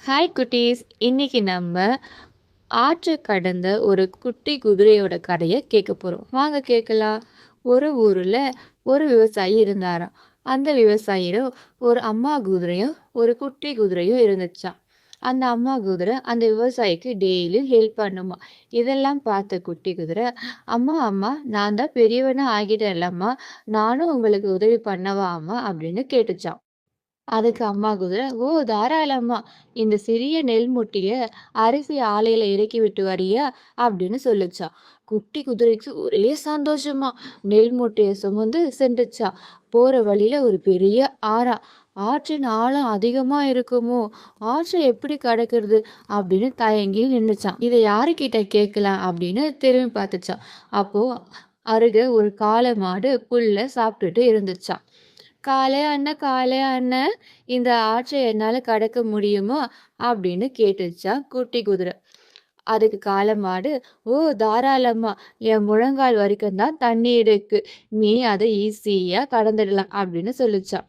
Hi குட்டீஸ்! இன்னைக்கு நம்ம ஆற்று கடந்த ஒரு குட்டி குதிரையோட கதையை கேட்க போறோம். வாங்க கேட்கலாம். ஒரு ஊர்ல ஒரு விவசாயி இருந்தாராம். அந்த விவசாயிடம் ஒரு அம்மா குதிரையும் ஒரு குட்டி குதிரையும் இருந்துச்சாம். அந்த அம்மா குதிரை அந்த விவசாயிக்கு டெய்லி ஹெல்ப் பண்ணுமா. இதெல்லாம் பார்த்த குட்டி குதிரை, அம்மா அம்மா நான் தான் பெரியவனா ஆகிட்டேன்லம்மா, நானும் உங்களுக்கு உதவி பண்ணவா அம்மா அப்படின்னு கேட்டுச்சாம். அதுக்கு அம்மா குதிரை, "ஓ தாராளமா! இந்த சிறிய நெல் மூட்டைய அரிசி ஆலையில இறக்கி விட்டு வரியா?" அப்படின்னு சொல்லுச்சாம். குட்டி குதிரைக்கு ஒரே சந்தோஷமா நெல் மூட்டைய சுமந்து சென்றுச்சாம். போற வழியில ஒரு பெரிய ஆறா. ஆற்றின் ஆழம் அதிகமா இருக்குமோ? ஆற்றை எப்படி கடக்கிறது? அப்படின்னு தயங்கி நின்னுச்சாம். இதை யாருக்கிட்ட கேட்கலாம் அப்படின்னு திரும்பி பார்த்துச்சாம். அப்போ அருகே ஒரு காளை மாடு புல்ல சாப்பிட்டுட்டு இருந்துச்சாம். காளையா அண்ணன், இந்த ஆற்றை என்னால கடக்க முடியுமா?" அப்படின்னு கேட்டுச்சாம் குட்டி குதிரை. அதுக்கு காளை மாடு, "ஓ தாராளமா! என் முழங்கால் வரைக்கும் தான் தண்ணி இருக்கு. நீ அதை ஈஸியா கடந்துடலாம்" அப்படின்னு சொல்லுச்சாம்.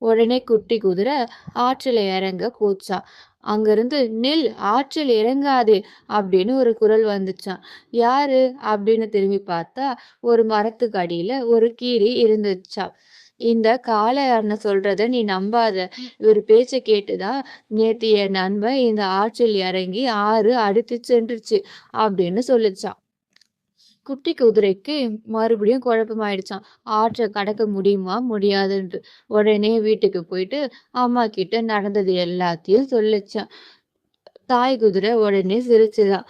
உடனே குட்டி குதிரை ஆற்றில இறங்க போச்சாம். அங்கிருந்து, "நில்! ஆற்றில் இறங்காதே!" அப்படின்னு ஒரு குரல் வந்துச்சாம். யாரு அப்படின்னு திரும்பி பார்த்தா, ஒரு மரத்துக்கு அடியில ஒரு கீரி இருந்துச்சாம். "இந்த காளை அண்ணன் சொல்றத நீ நம்பாத. இவர் பேச்ச கேட்டுதான் நேத்து என் நண்பன் இந்த ஆற்றில் இறங்கி ஆறு அடித்துச் சென்றுச்சு" அப்படின்னு சொல்லுச்சாம். குட்டி குதிரைக்கு மறுபடியும் குழப்பமாயிடுச்சாம். ஆற்ற கடக்க முடியுமா? முடியாதுன்ட்டு. உடனே வீட்டுக்கு போயிட்டு அம்மா கிட்ட நடந்தது எல்லாத்தையும் சொல்லுச்சாம். தாய் குதிரை உடனே சிரிச்சுதாம்.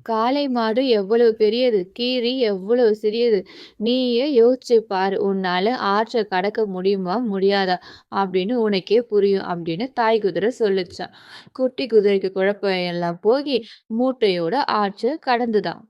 "காளை மாடு எவ்வளவு பெரியது, கீரி எவ்வளவு சிறியது. நீயே யோசிச்சு பாரு. உன்னால ஆற்ற கடக்க முடியுமா? முடியாதா? அப்படின்னு உனக்கே புரியும்" அப்படின்னு தாய் குதிரை சொல்லுச்சாம். குட்டி குதிரைக்கு குழப்பம் எல்லாம் போகி மூட்டையோட ஆற்ற கடந்துதாம்.